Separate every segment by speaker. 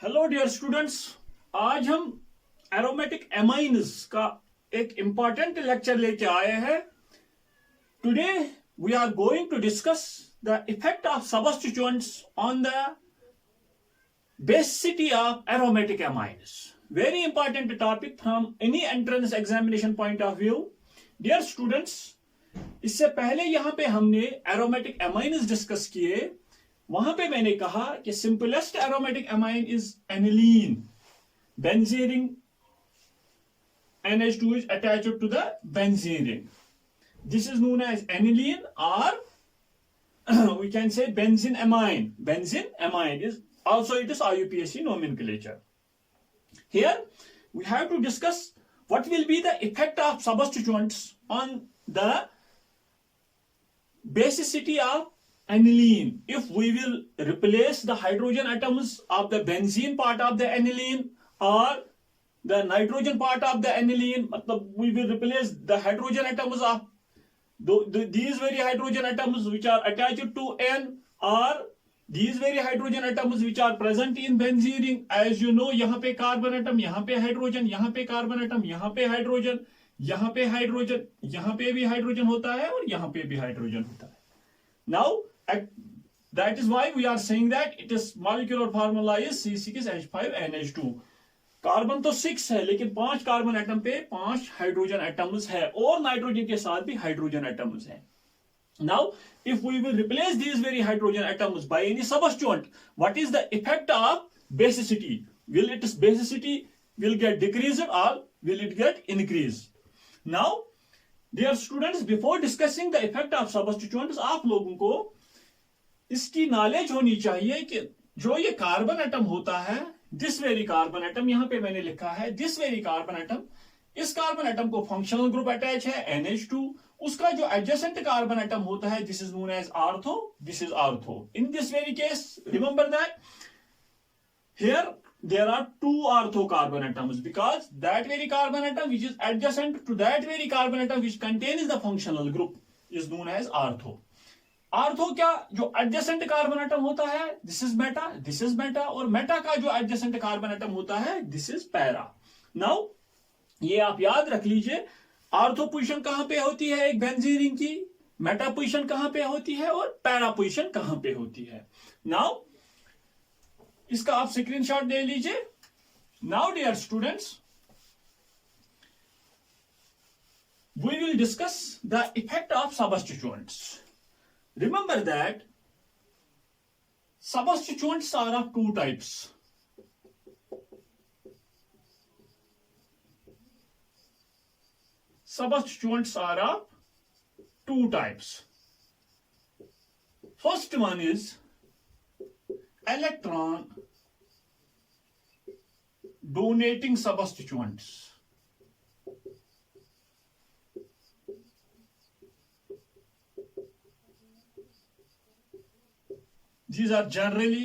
Speaker 1: Hello dear students. आज हम aromatic amines का एक इंपॉर्टेंट लेक्चर लेके आए हैं। Today we are going to discuss the effect of substituents on the basicity of aromatic amines. Very important topic from any entrance examination point of view. Dear students, इससे पहले यहां पे हमने एरोमेटिक एमाइन्स डिस्कस किए। वहां पे मैंने कहा कि simplest aromatic amine is aniline. Benzene ring NH2 is attached to the benzene ring. This is known as aniline, or we can say benzene amine. Benzene amine is also it is IUPAC nomenclature. Here we have to discuss what will be the effect of substituents on the basicity of aniline. If we will replace the hydrogen atoms of the benzene part of the aniline or the nitrogen part of the aniline, we will replace the hydrogen atoms of these very hydrogen atoms which are attached to N, or these very hydrogen atoms which are present in benzene ring. As you know, यहाँ पे carbon atom, यहाँ पे hydrogen, यहाँ पे carbon atom, यहाँ पे hydrogen, यहाँ पे हाइड्रोजन, यहाँ पे भी हाइड्रोजन होता है और यहाँ पे भी हाइड्रोजन होता है. Now that is why we are saying that it is molecular formula is C6H5NH2. Carbon तो 6 है, लेकिन 5 कार्बन एटम पे 5 हाइड्रोजन एटम्स है और नाइट्रोजन के साथ भी हाइड्रोजन एटम्स है. Now, if we will replace these very hydrogen atoms by any substituent, what is the effect of basicity? Will its basicity will get decreased or will it get increased? Now, dear students, before discussing the effect of substituents, आप लोगों को इसकी knowledge होनी चाहिए कि जो ये carbon atom होता है, दिस वेरी कार्बन एटम, यहां पे मैंने लिखा है दिस वेरी कार्बन एटम, इस कार्बन एटम को फंक्शनल ग्रुप अटैच है NH2. उसका जो एडजेसेंट कार्बन एटम होता है, this is known as ortho, this is ortho. In this very case, remember that here there are two ortho carbon atoms because that very carbon atom which is adjacent to that very carbon atom which contains the functional group is known as ortho. Ortho क्या, जो adjacent carbon atom होता है, this is Meta, this is Meta, और Meta का जो adjacent carbon atom होता है, this is para. Now ये आप याद रख लीजिए, आर्थो पोजीशन कहां पे होती है एक बेंजीन रिंग की, मेटा पोजीशन कहां पे होती है और पैरा पोजीशन कहां पे होती है. नाउ इसका आप स्क्रीनशॉट ले लीजिए. Now dear students, we will discuss the effect of substituents. Remember that substituents are of two types. Substituents are of two types. First one is electron donating substituents. These are generally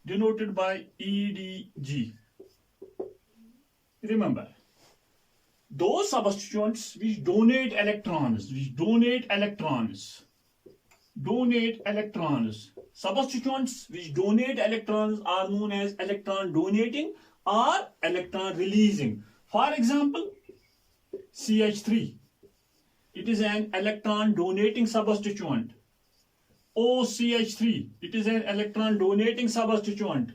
Speaker 1: denoted by EDG. Remember, those substituents which donate electrons, substituents which donate electrons are known as electron donating or electron releasing. For example, CH3, it is an electron donating substituent. OCH3, it is an electron donating substituent.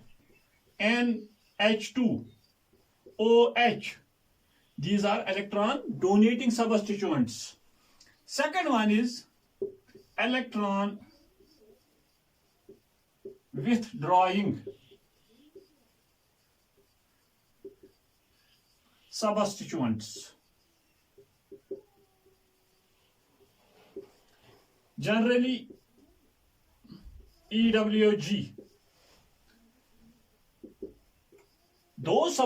Speaker 1: NH2, OH, these are electron donating substituents. Second one is electron withdrawing substituents. Generally EWG. Those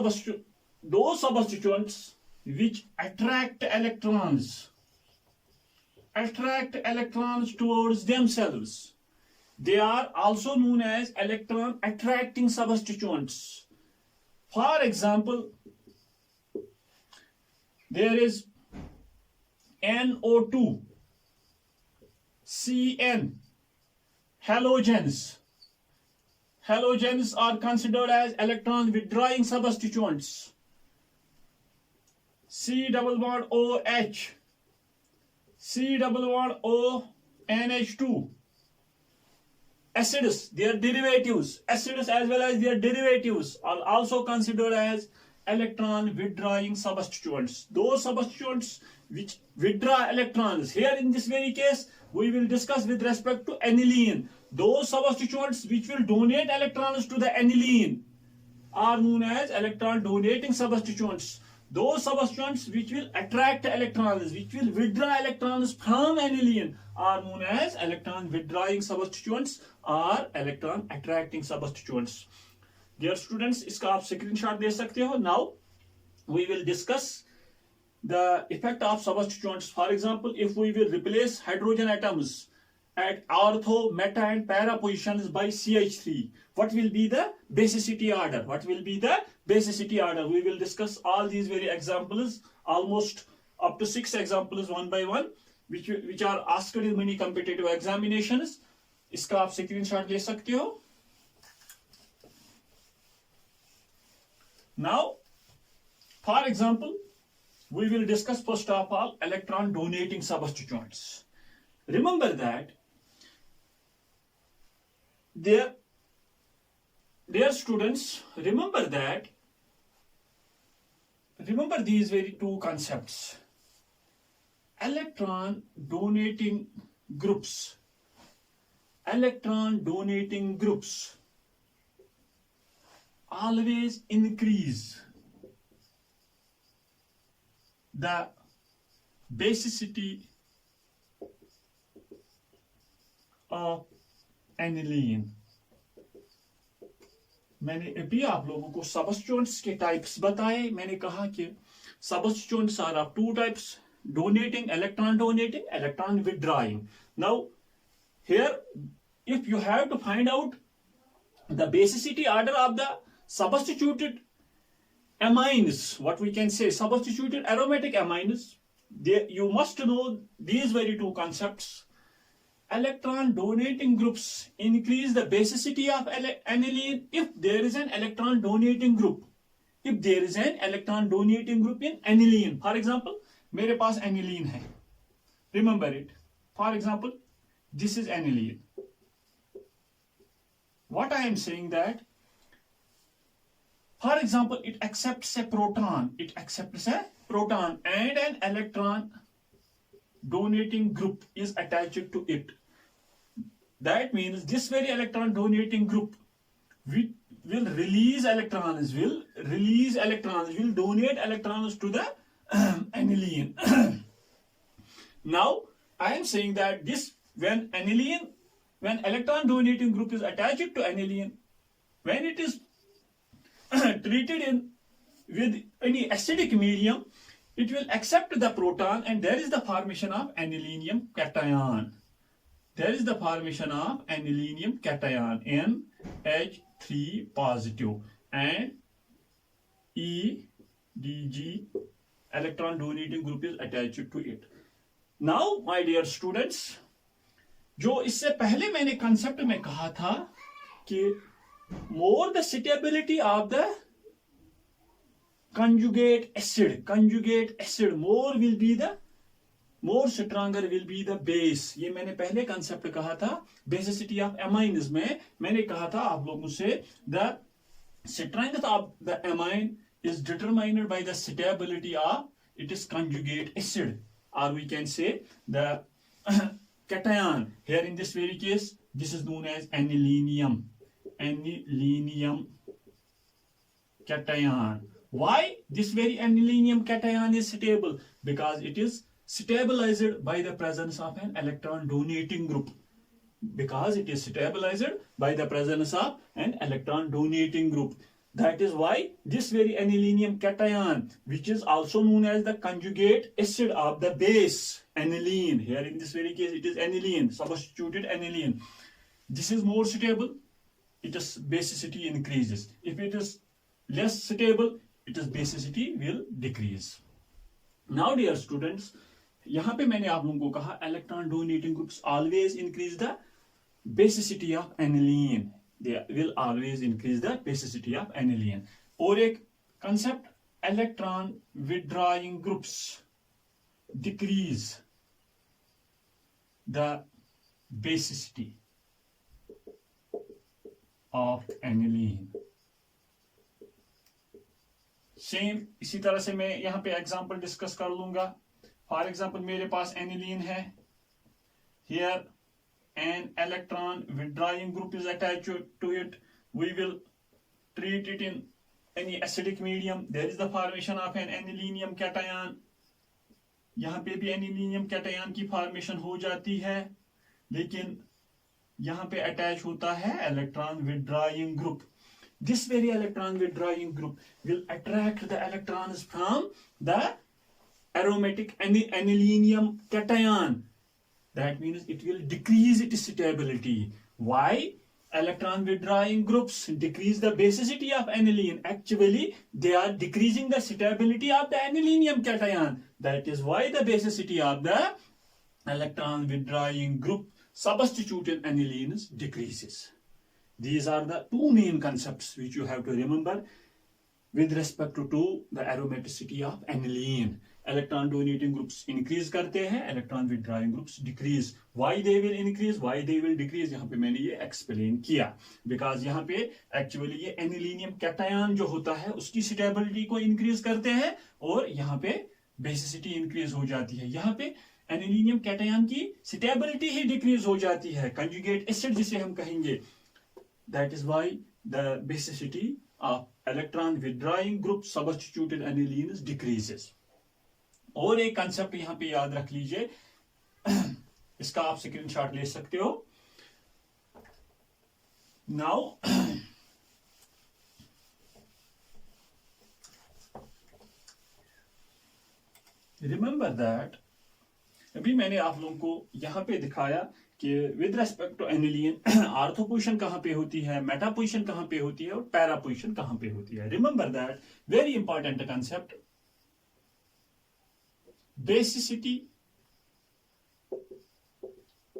Speaker 1: substituents which attract electrons towards themselves, they are also known as electron attracting substituents. For example, there is NO2, CN, halogens. halogens are considered as electron withdrawing substituents. C double bond OH, C double bond O NH2. Acids, their derivatives, acids as well as their derivatives are also considered as electron withdrawing substituents. Those substituents which withdraw electrons. Here in this very case, we will discuss with respect to aniline. Those substituents which will donate electrons to the aniline are known as electron donating substituents. Those substituents which will attract electrons, which will withdraw electrons from aniline are known as electron withdrawing substituents or electron attracting substituents. Dear students, इसका आप screenshot दे सकते हो. Now we will discuss the effect of substituents. For example, if we will replace hydrogen atoms at ortho, meta and para positions by CH3, what will be the basicity order? What will be the basicity order? We will discuss all these very examples, almost up to 6 examples one by one, which are asked in many competitive examinations. इसका आप screenshot ले सकते हो. Now, for example, we will discuss first of all electron donating substituents. Remember that dear students, remember these very two concepts. Electron donating groups always increase the basicity of aniline. मैंने अभी आप लोगों को सबस्टिट्यूएंट्स के types बताए. मैंने कहा कि substituents are of two types, donating, electron withdrawing. Now here, if you have to find out the basicity order of the substituted amines, what we can say, substituted aromatic amines, you must know these very two concepts. Electron donating groups increase the basicity of aniline if there is an electron donating group. If there is an electron donating group in aniline, for example, मेरे पास aniline है. Remember it. For example, this is aniline. What I am saying that, for example, it accepts a proton. And an electron donating group is attached to it. That means this very electron donating group will release electrons, will donate electrons to the aniline. Now, I am saying that when electron donating group is attached to aniline, when it is treated with any acidic medium, it will accept the proton and there is the formation of anilinium cation. NH3 positive and EDG electron donating group is attached to it. Now, my dear students, जो इससे पहले मैंने concept में कहा था कि more the suitability of the conjugate acid, more stronger will be the base. ये मैंने पहले कंसेप्ट कहा था. Basicity of amines में मैंने कहा था आप लोगों से, the strength of the amine is determined by the suitability of its conjugate acid, or we can say the cation. Here in this very case, this is known as anilinium cation. Why this very anilinium cation is stable? Because it is stabilized by the presence of an electron donating group. That is why this very anilinium cation, which is also known as the conjugate acid of the base aniline, here in this very case it is aniline, substituted aniline. This is more stable, its basicity increases. If it is less stable, its basicity will decrease. Now, dear students, यहाँ पे मैंने आप लोगों को कहा electron donating groups always increase the basicity of aniline. they will always increase the basicity of aniline. और एक concept, electron withdrawing groups decrease the basicity of aniline. Same इसी तरह से मैं यहां पे एग्जांपल डिस्कस कर लूंगा. फॉर एग्जांपल मेरे पास एनिलीन है. Here an electron withdrawing group is attached to it. We will treat it in any acidic medium. There is the formation of an anilinium cation. यहाँ पे भी एनिलीनियम कैटायन की formation हो जाती है, लेकिन यहाँ पे अटैच होता है electron withdrawing group. This very electron withdrawing group will attract the electrons from the aromatic anilinium cation. That means it will decrease its stability. Why? Electron withdrawing groups decrease the basicity of aniline. Actually, they are decreasing the stability of the anilinium cation. That is why the basicity of the electron withdrawing group substituted anilines decreases. These are the two main concepts which you have to remember with respect to the aromaticity of aniline. Electron donating groups increase करते हैं, electron withdrawing groups decrease. Why they will increase, why they will decrease, यहाँ पे मैंने ये explain किया. Because यहाँ पे actually ये anilinium cation जो होता है उसकी stability को increase करते हैं और यहाँ पे basicity increase हो जाती है. यहाँ पे anilinium cation की stability ही decrease हो जाती है. Conjugate acid जिसे हम कहेंगे. That is why the basicity of electron withdrawing group substituted anilines decreases. और एक कंसेप्ट यहां पे याद रख लीजिए, इसका आप स्क्रीनशॉट ले सकते हो. नाउ रिमेंबर दैट अभी मैंने आप लोगों को यहां पे दिखाया कि with respect to aniline ortho position कहां पे होती है, मेटा पोजीशन कहां पे होती है और पैरा पोजीशन कहां पे होती है. Remember that very important concept. Basicity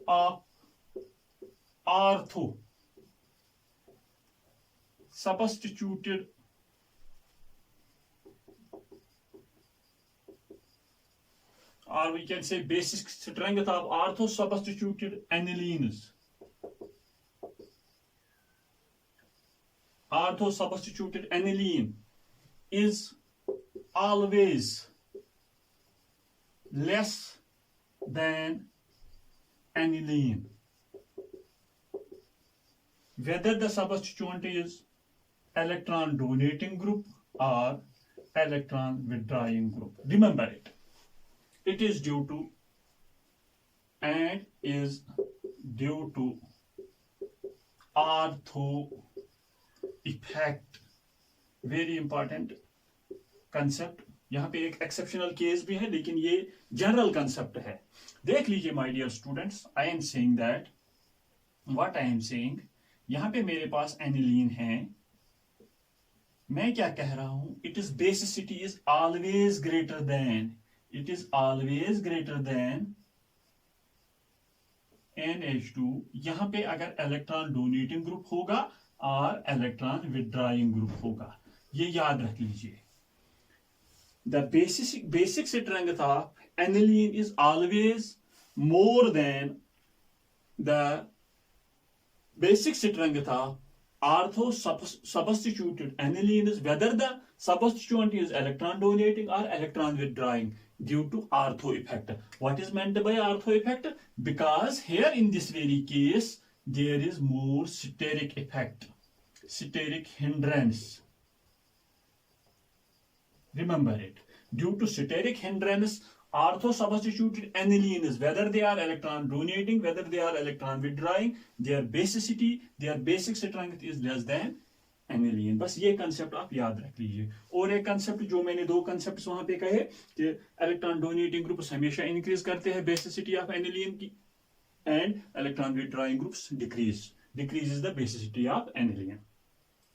Speaker 1: of ortho substituted or we can say basic strength of ortho substituted anilines. Ortho substituted aniline is always less than aniline, whether the substituent is electron donating group or electron withdrawing group. Remember it. It is due to ortho effect. Very important concept. यहाँ पे एक exceptional case भी है, लेकिन ये general concept है. देख लीजिए my dear students, I am saying that what I am saying. यहाँ पे मेरे पास एनिलीन है. मैं क्या कह रहा हूं? It is basicity is always greater than NH2. यहाँ पे अगर इलेक्ट्रॉन डोनेटिंग ग्रुप होगा और इलेक्ट्रॉन विथड्रॉइंग ग्रुप होगा. ये याद रख लीजिए. The basic strength of aniline is always more than the basic strength of ortho substituted aniline, is whether the substituent is electron donating or electron withdrawing, due to ortho effect. What is meant by ortho effect? Because here in this very case there is more steric effect, steric hindrance. Remember it. Due to steric hindrance, ortho substituted anilines, whether they are electron donating, whether they are electron withdrawing, their basicity, their basic strength is less than aniline. बस ये concept आप याद रख लीजिए. और एक concept जो मैंने दो कंसेप्ट वहां पे कहे कि इलेक्ट्रॉन डोनेटिंग ग्रुप्स हमेशा इंक्रीज करते हैं बेसिसिटी ऑफ एनिलीन की, and electron withdrawing groups decreases the basicity of aniline.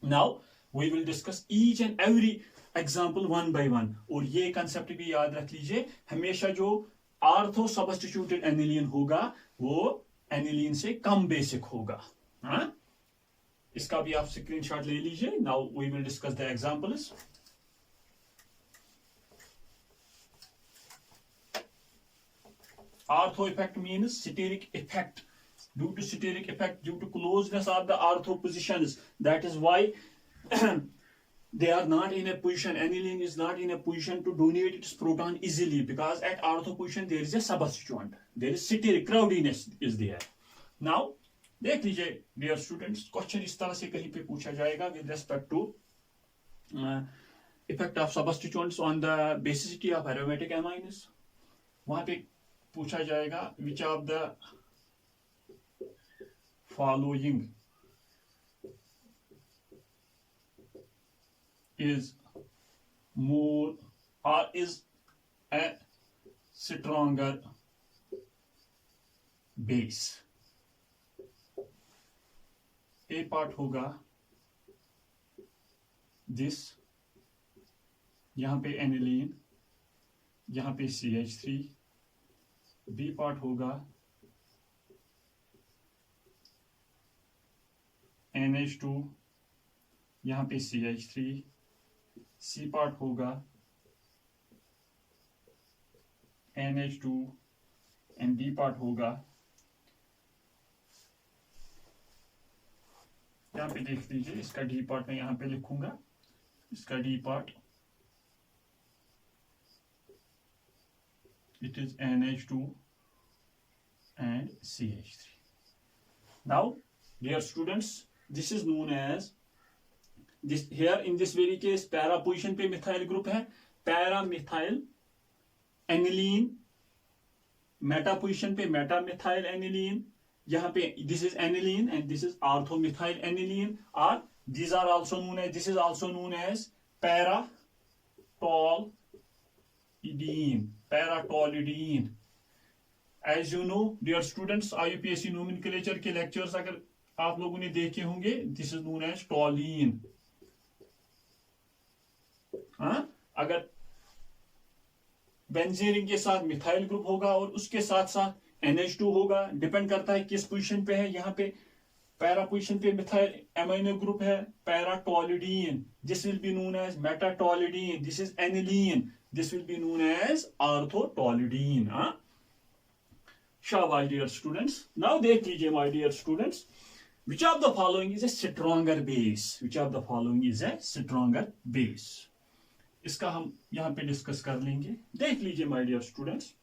Speaker 1: Now we will discuss each and every example one by one. और ये कंसेप्ट भी याद रख लीजिए, हमेशा जो आर्थो सबस्टिट्यूटेड एनिलीन होगा वो एनिलीन से कम बेसिक होगा. हाँ, इसका भी आप स्क्रीनशॉट ले लीजिए. Now we will discuss the examples. Ortho effect means steric effect. Due to steric effect, due to closeness of the ortho positions, that is why they are not in a position, aniline is not in a position to donate its proton easily, because at ortho position there is a substituent, there is steric crowdiness is there. Now देख लीजिए dear students, question इस तरह से कहीं पे पूछा जाएगा with respect to effect of substituents on the basicity of aromatic amines. वहां पे पूछा जाएगा which of the following is more or is a stronger base. A part होगा this, यहां पे एनिलीन, यहां पे CH3. B part होगा NH2, यहां पे CH3. C पार्ट होगा NH2 एंड D पार्ट होगा, यहां पे देख लीजिए इसका D पार्ट मैं यहां पे लिखूंगा, इसका D part it is NH2 and CH3. Now dear students, this is known as this. Here in this very case para position पे मिथाइल ग्रुप है, para methyl aniline. Meta position पे Meta methyl aniline, यहाँ पे this is aniline and this is orthomethyl aniline, or these are also known as, this is also known as para toluidine. As you know dear students, IUPAC nomenclature के lectures अगर आप लोगों ने देखे होंगे, this is known as toluene. अगर benzene के साथ मिथाइल ग्रुप होगा और उसके साथ साथ NH2 होगा, डिपेंड करता है किस पोजीशन पे है. यहाँ पे पैरा पोजीशन पे मिथाइल एमाइनो ग्रुप है, para toluidine, this will be known as meta toluidine. This is aniline, this will be known as ortho toluidine. शाबाश डियर स्टूडेंट्स. नाउ देख लीजिए my dear students, which of the following is a stronger base? Which of the following is a stronger base? इसका हम यहां पे discuss कर लेंगे. देख लीजिए my dear students,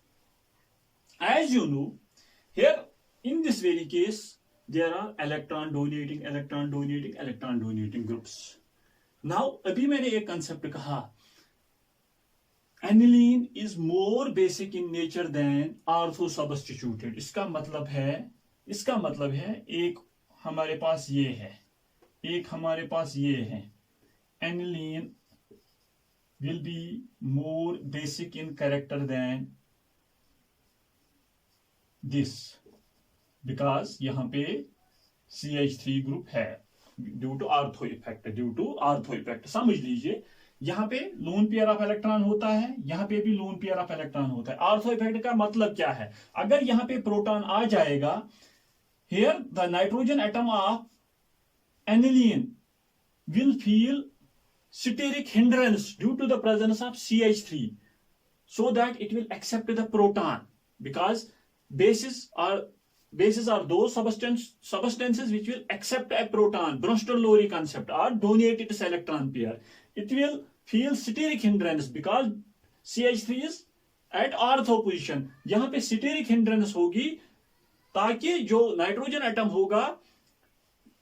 Speaker 1: as you know here in this very case there are electron donating groups. now अभी मैंने एक कंसेप्ट कहा, aniline is more basic in nature than ortho substituted. इसका मतलब है एक हमारे पास ये है, एक हमारे पास ये है. aniline will be more basic in character than this, because यहां पे CH3 ग्रुप है, ड्यू टू आर्थो इफेक्ट. समझ लीजिए यहां पे लोन पेयर ऑफ इलेक्ट्रॉन होता है, यहां पे भी लोन पेयर ऑफ इलेक्ट्रॉन होता है. आर्थो इफेक्ट का मतलब क्या है? अगर यहां पे प्रोटॉन आ जाएगा, here the nitrogen atom of aniline will feel steric hindrance due to the presence of CH3, so that it will accept the proton, because bases are those substances which will accept a proton. Bronsted-Lowry concept, or donate its electron pair. It will feel steric hindrance because CH3 is at ortho position. यहां पे steric hindrance होगी ताकि जो nitrogen atom होगा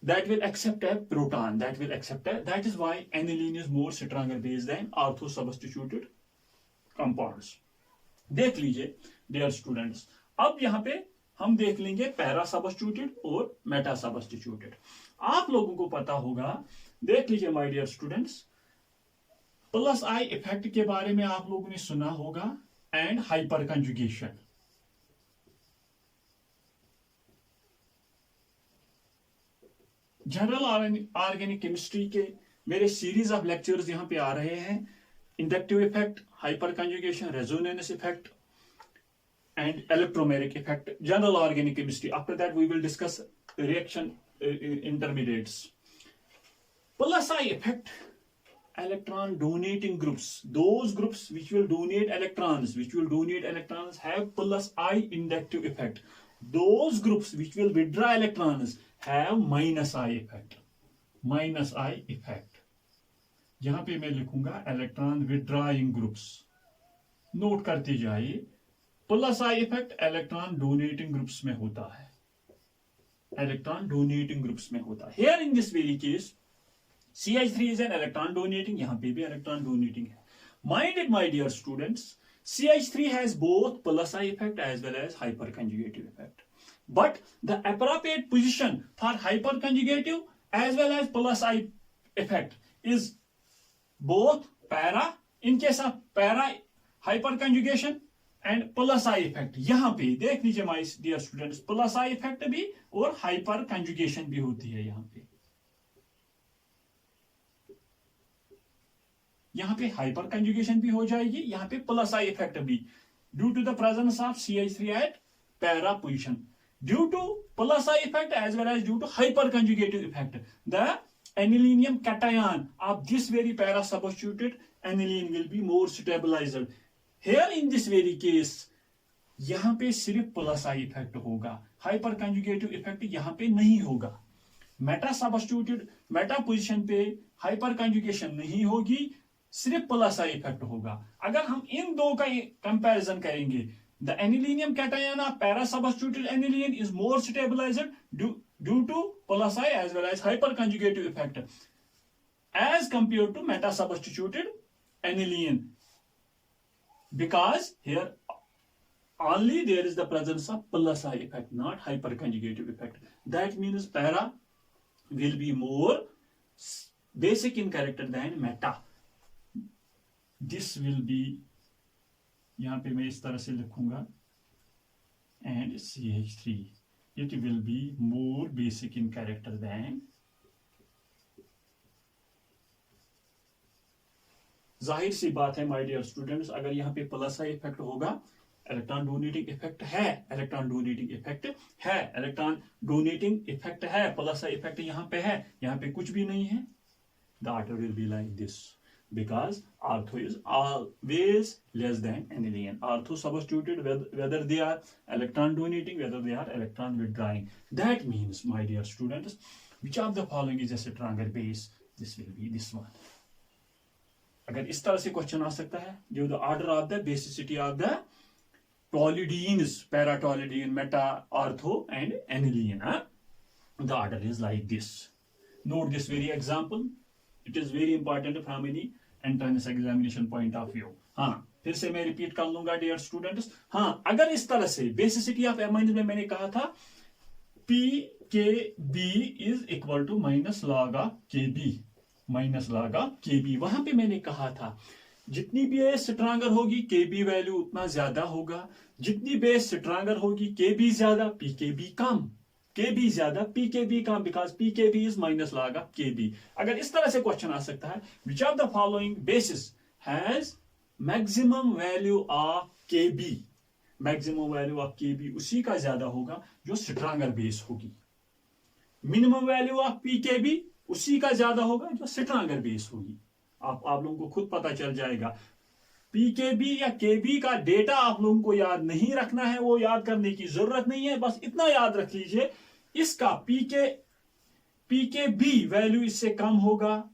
Speaker 1: that will accept a proton, that is why aniline is more stronger base than ortho substituted compounds. देख लीजिए dear students, अब यहां पे हम देख लेंगे पैरा सबस्टिट्यूटेड और मेटा सबस्टिट्यूटेड. आप लोगों को पता होगा, देख लीजिए माय डियर स्टूडेंट्स, प्लस आई इफेक्ट के बारे में आप लोगों ने सुना होगा, and hyperconjugation. General organic chemistry के मेरे सीरीज ऑफ लेक्चर्स यहां पे आ रहे हैं. Inductive effect, hyper conjugation, resonance effect and electromeric effect, general organic chemistry. After that we will discuss reaction intermediates. plus I effect, electron donating groups, those groups which will donate electrons have plus I inductive effect. Those groups which will withdraw electrons have minus I effect. यहां पे मैं लिखूंगा electron withdrawing groups, note करते जाइए। Plus I effect electron donating groups में होता है, here in this very case CH3 is an electron donating, यहाँ पे भी electron donating है। Minded my dear students, CH3 has both plus I effect as well as hyperconjugative effect. But the appropriate position for hyperconjugative as well as plus I effect is both para, in case of para hyperconjugation and plus I effect। यहाँ पे देख लीजिए my dear students, plus I effect भी और hyperconjugation भी होती है। यहाँ पे हाइपर कंजुगेशन भी हो जाएगी, यहाँ पे प्लस आई इफेक्ट भी, due to the presence of CH3 at para position, due to plus I effect as well as due to hyperconjugative effect, the aniline cation of this very para substituted aniline will be more stabilized। here in this very case यहाँ पे सिर्फ plus I effect होगा, hyper conjugative effect यहाँ पे नहीं होगा। Meta substituted Meta position पे hyper conjugation नहीं होगी, सिर्फ प्लस आई इफेक्ट होगा। अगर हम इन दो का कंपैरिजन करेंगे, the anilinium cation of para substituted aniline is more stabilised due to plus I as well as hyperconjugative effect as compare to meta substituted aniline, because here only there is the presence of plus I effect, not hyperconjugative effect. That means para will be more basic in character than meta. This will be, यहाँ पे मैं इस तरह से लिखूंगा, and CH3 it will be more basic in character than। जाहिर सी बात है माय डियर स्टूडेंट्स, अगर यहाँ पे प्लस आई इफेक्ट होगा, इलेक्ट्रॉन डोनेटिंग इफेक्ट है, इलेक्ट्रॉन डोनेटिंग इफेक्ट है, प्लस आई इफेक्ट यहाँ पे है, यहाँ पे कुछ भी नहीं है। The order will be like this, because ortho is always less than aniline। ortho substituted whether they are electron donating, whether they are electron withdrawing। that means my dear students, which of the following is a stronger base? this will be this one। अगर इस तरह से question आ सकता है, give the order of the basicity of the toluidines, paratoluidine, meta, ortho and aniline। the order is like this। note this very example, it is very important from any entrance examination point of view। हाँ, फिर से मैं repeat कर लूंगा dear students. हाँ, अगर इस तरह से बेसिसिटी ऑफ एमाइन्स में मैंने कहा था PKB is equal to minus log of KB, वहां पे मैंने कहा था जितनी बेस स्ट्रांगर होगी KB वैल्यू उतना ज्यादा होगा, जितनी बेस स्ट्रांगर होगी KB ज्यादा PKB कम, KB ज्यादा PKB कम, because PKB is minus log of KB। अगर इस तरह से क्वेश्चन आ सकता है, which of the following basis has maximum value of KB, maximum value of KB उसी का ज्यादा होगा जो स्ट्रांगर बेस होगी, मिनिमम वैल्यू ऑफ PKB उसी का ज्यादा होगा जो स्ट्रांगर बेस होगी। आप लोगों को खुद पता चल जाएगा। PKB या KB का डेटा आप लोगों को याद नहीं रखना है, वो याद करने की जरूरत नहीं है, बस इतना याद रख लीजिए, इसका PKB वैल्यू इससे कम होगा,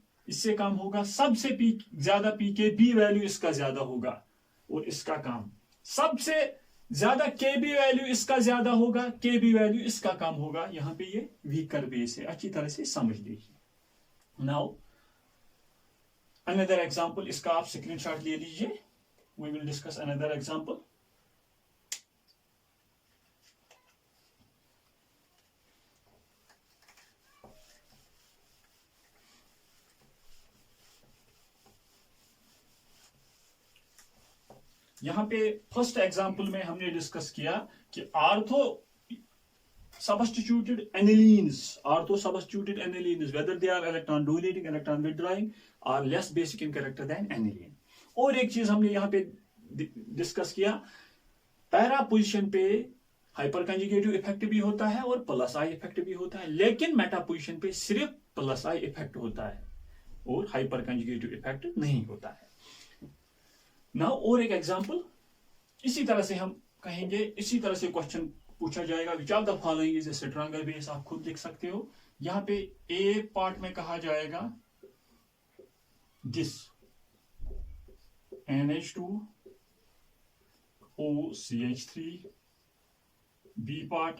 Speaker 1: सबसे ज्यादा PKB वैल्यू इसका ज्यादा होगा और इसका कम, सबसे ज्यादा KB वैल्यू इसका ज्यादा होगा, KB वैल्यू इसका कम होगा। यहां पे ये वीकर बेस है, अच्छी तरह से समझ लीजिए। नाउ अनदर एग्जांपल, इसका आप स्क्रीनशॉट ले लीजिए। We will discuss another example। यहां पे फर्स्ट एग्जांपल में हमने डिस्कस किया कि ortho substituted anilines, whether they are electron donating, electron withdrawing or less basic in character than aniline। और एक चीज हमने यहां पे डिस्कस किया, पैरा पोजीशन पे हाइपर कंजुगेटिव इफेक्ट भी होता है और प्लस आई इफेक्ट भी होता है, लेकिन मेटा पोजीशन पे सिर्फ प्लस आई इफेक्ट होता है। और हाइपर कंजुगेटिव इफेक्ट नहीं होता है। नाउ और एक एग्जांपल इसी तरह से हम कहेंगे, इसी तरह से क्वेश्चन पूछा जाएगा, which of the following is a stronger base. आप खुद लिख सकते हो। यहां पे ए पार्ट में कहा जाएगा this NH2OCH3, B part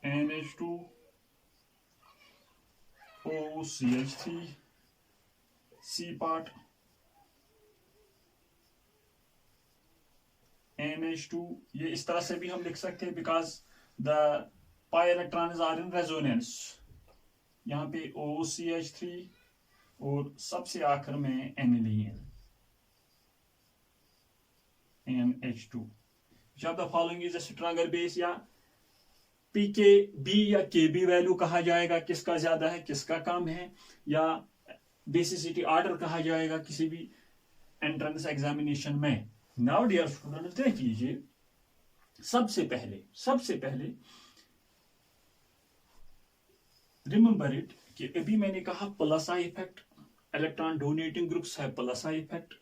Speaker 1: NH2OCH3, C part NH2। ये इस तरह से भी हम लिख सकते हैं because the pi electrons are in resonance. यहां पे OCH3 और सबसे आखिर में aniline NH2। Which of the following is a stronger base, या PKB या KB वैल्यू कहा जाएगा, किसका ज्यादा है किसका कम है, या बेसिसिटी ऑर्डर कहा जाएगा किसी भी एंट्रेंस एग्जामिनेशन में। नाउ डियर स्टूडेंट्स देख लीजिए, सबसे पहले रिमेंबर इट कि अभी मैंने कहा plus I effect, electron donating groups है प्लस आई इफेक्ट।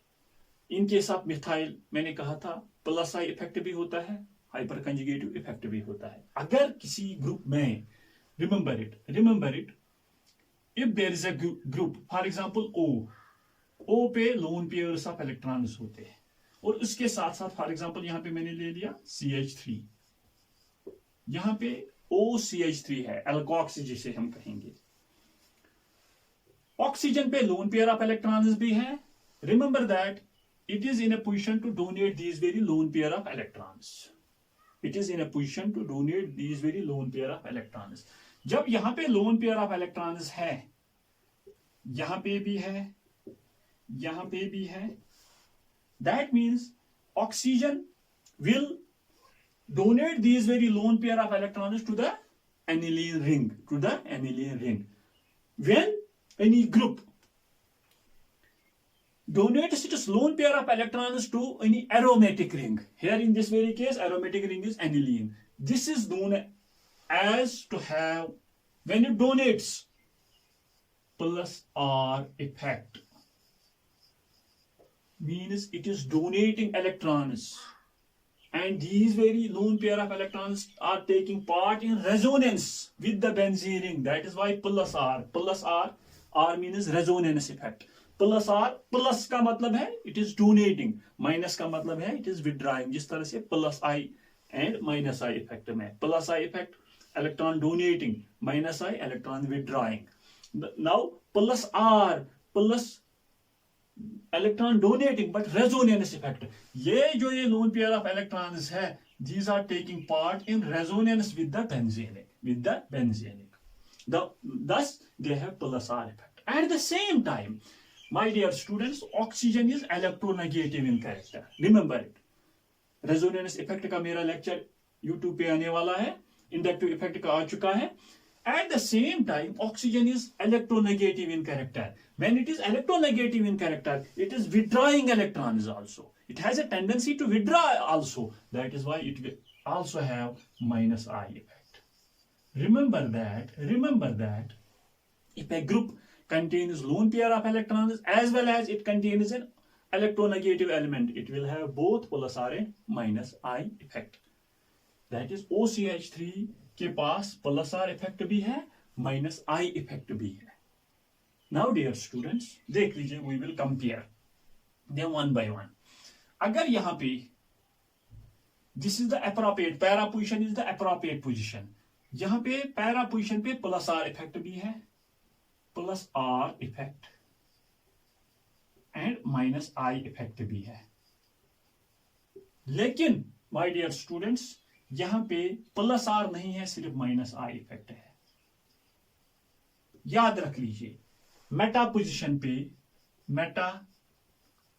Speaker 1: इनके साथ मिथाइल मैंने कहा था प्लस आई इफेक्ट भी होता है, हाइपर कंजुगेटिव इफेक्ट भी होता है। अगर किसी ग्रुप में remember it if there is a group, for example O पे लोन पेयर्स ऑफ इलेक्ट्रॉन्स होते हैं, और उसके साथ साथ फॉर एग्जांपल यहां पे मैंने ले लिया CH3, यहां पे OCH3 है, एल्कोक्स जिसे हम कहेंगे। ऑक्सीजन पे लोन पेयर ऑफ इलेक्ट्रॉन्स भी है। Remember that it is in a position to donate these very lone pair of electrons. It is in a position to donate these very lone pair of electrons. जब यहां पे loan pair of electrons है, यहां पे भी है, यहां पे भी है, that means oxygen will donate these very lone pair of electrons to the aniline ring, when any group donates its lone pair of electrons to any aromatic ring, here in this very case aromatic ring is aniline, this is known as to have, when it donates, plus R effect, means it is donating electrons, and these very lone pair of electrons are taking part in resonance with the benzene ring. That is why plus R means resonance effect. Plus R, plus का मतलब है it is donating, minus का मतलब है it is withdrawing। जिस तरह से plus I and minus I effect में, plus I effect electron donating, minus I electron withdrawing। Now plus R, plus electron donating but resonance effect, ये जो ये लोन पेयर ऑफ इलेक्ट्रॉन्स है, these are taking part in resonance with the benzenic, thus they have plus R effect। At the same time, my dear students, oxygen is electronegative in character, remember it। Resonance effect का मेरा lecture YouTube पे आने वाला है, inductive effect का आ चुका है। At the same time, oxygen is electronegative in character. When it is electronegative in character, it is withdrawing electrons also. It has a tendency to withdraw also. That is why it will also have minus I effect. Remember that if a group contains lone pair of electrons as well as it contains an electronegative element, it will have both plus R and minus I effect. That is OCH3 के पास plus R effect भी है, minus I effect भी है। Now dear students देख लीजिए, we will compare them one by one. अगर यहां पे this is the appropriate para position, is the appropriate position, यहां पे पैरा पोजीशन पे प्लस आर इफेक्ट भी है, plus R effect and minus I effect भी है। लेकिन माय डियर स्टूडेंट्स यहां पे प्लस आर नहीं है, सिर्फ माइनस आई इफेक्ट है। याद रख लीजिए, मेटा पोजीशन पे, मेटा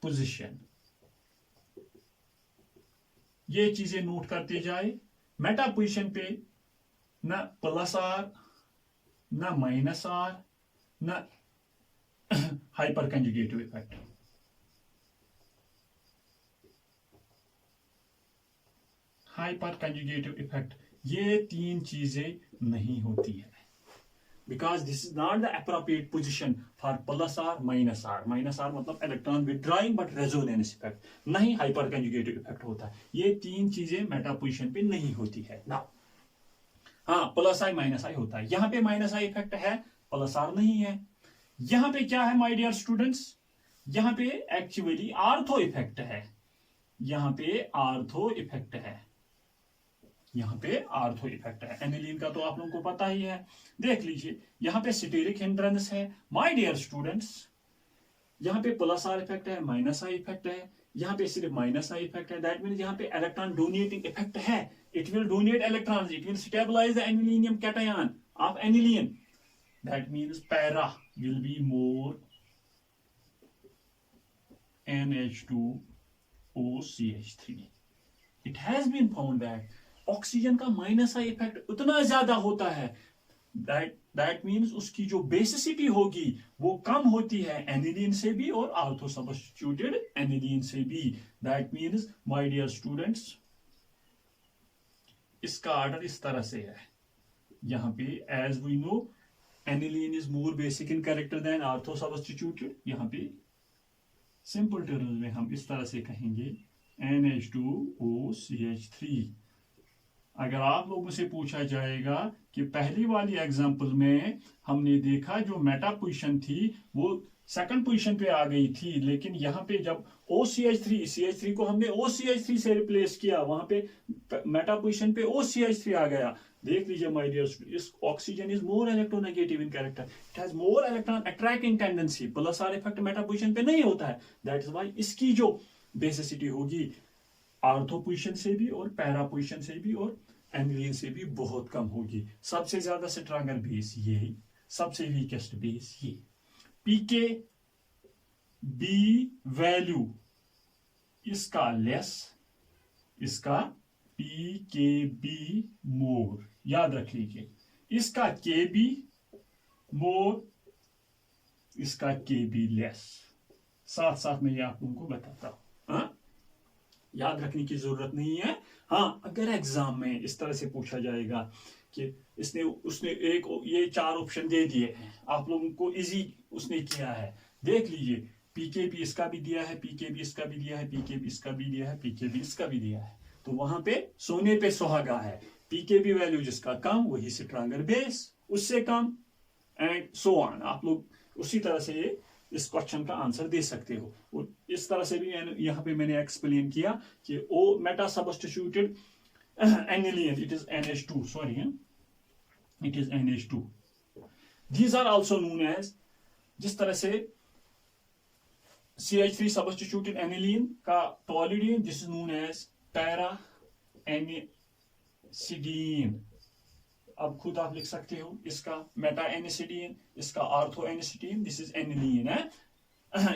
Speaker 1: पोजीशन, ये चीजें नोट करते जाए। मेटा पोजीशन पे ना प्लस आर, ना माइनस आर, ना hyper conjugative effect. Hyper conjugative effect, ये तीन चीजें नहीं होती है। because this is not the appropriate position for plus r minus r. Minus r मतलब electron withdrawing but resonance effect, नहीं हाइपर कंजुगेटिव इफेक्ट होता है. ये तीन चीजें मेटा पोजिशन पे नहीं होती है. नाउ हाँ प्लस आई माइनस आई होता है. यहाँ पे माइनस आई इफेक्ट है, प्लस आर नहीं है. यहाँ पे क्या है माय डियर स्टूडेंट्स, यहाँ पे एक्चुअली आर्थो इफेक्ट है. यहाँ पे आर्थो इफेक्ट है, यहाँ पे आर्थो इफेक्ट है. एनिलीन का तो आप लोगों को पता ही है. देख लीजिए यहाँ पे स्टेरिक हिंड्रेंस है माय डियर स्टूडेंट्स. यहाँ पे प्लस आर इफेक्ट है, माइनस आई इफेक्ट है. यहाँ पे सिर्फ माइनस आई इफेक्ट है. दैट मीन्स यहाँ पे इलेक्ट्रॉन डोनेटिंग इफेक्ट है. It will donate electrons, it will stabilize the anilinium cation of aniline. That means para will be more NH2OCH3. It has been found that oxygen का minus I effect उतना ज्यादा होता है. That means उसकी जो basicity होगी वो कम होती है एनिलीन से भी और आर्थो सब्स्टिट्यूटेड एनिलीन से भी. That means my dear students इसका ऑर्डर इस तरह से है. यहाँ पे as we know aniline is more basic in character than ortho substituted. यहाँ पे सिंपल टर्म्स में हम इस तरह से कहेंगे NH2OCH3. अगर आप लोगों से पूछा जाएगा कि पहली वाली एग्जांपल में हमने देखा जो मेटा पोजीशन थी वो सेकंड पोजीशन पे आ गई थी, लेकिन यहाँ पे जब CH3 को हमने OCH3 से रिप्लेस किया, वहां पे मेटा पोजीशन पे OCH3 आ गया. देख लीजिए माय डियर, इस oxygen is more electronegative in character, it has more electron attracting tendency. Plus R effect Meta position पे नहीं होता है. दैट इज व्हाई इसकी जो बेसिसिटी होगी आर्थो पोजीशन से भी और पैरा पोजीशन से भी और एनिलीन से भी बहुत कम होगी. सबसे ज्यादा स्ट्रॉन्गर बेस ये, सबसे वीकेस्ट बेस ये. पीके बी वैल्यू इसका लेस, इसका पीके बी मोर. याद रख लीजिए इसका के बी मोर, इसका के बी लेस. साथ साथ में ये आप लोगों को बताता हूं. याद रखने की जरूरत नहीं है. हाँ अगर एग्जाम में इस तरह से पूछा जाएगा कि उसने एक ये 4 ऑप्शन दे दिए हैं, आप लोगों को इजी उसने किया है. देख लीजिए पीकेबी इसका भी दिया है, पीकेबी इसका भी दिया है, पीकेबी इसका भी दिया है, पीकेबी इसका भी दिया है. तो वहां पे सोने पे सुहागा है. पीकेबी वैल्यू जिसका कम वही स्ट्रॉन्गर बेस, उससे कम एंड सो ऑन. आप लोग उसी तरह से इस क्वेश्चन का आंसर दे सकते हो. और इस तरह से भी यहाँ पे मैंने एक्सप्लेन किया कि O meta substituted aniline it is NH2, sorry it is NH2. These are also known as, जिस तरह से CH3 सब्स्टिट्यूटेड एनिलीन का toluidine, this is known as para anisidine. अब खुद आप लिख सकते हो इसका मेटा एनिसिडीन, इसका ortho anisidine, this is aniline है.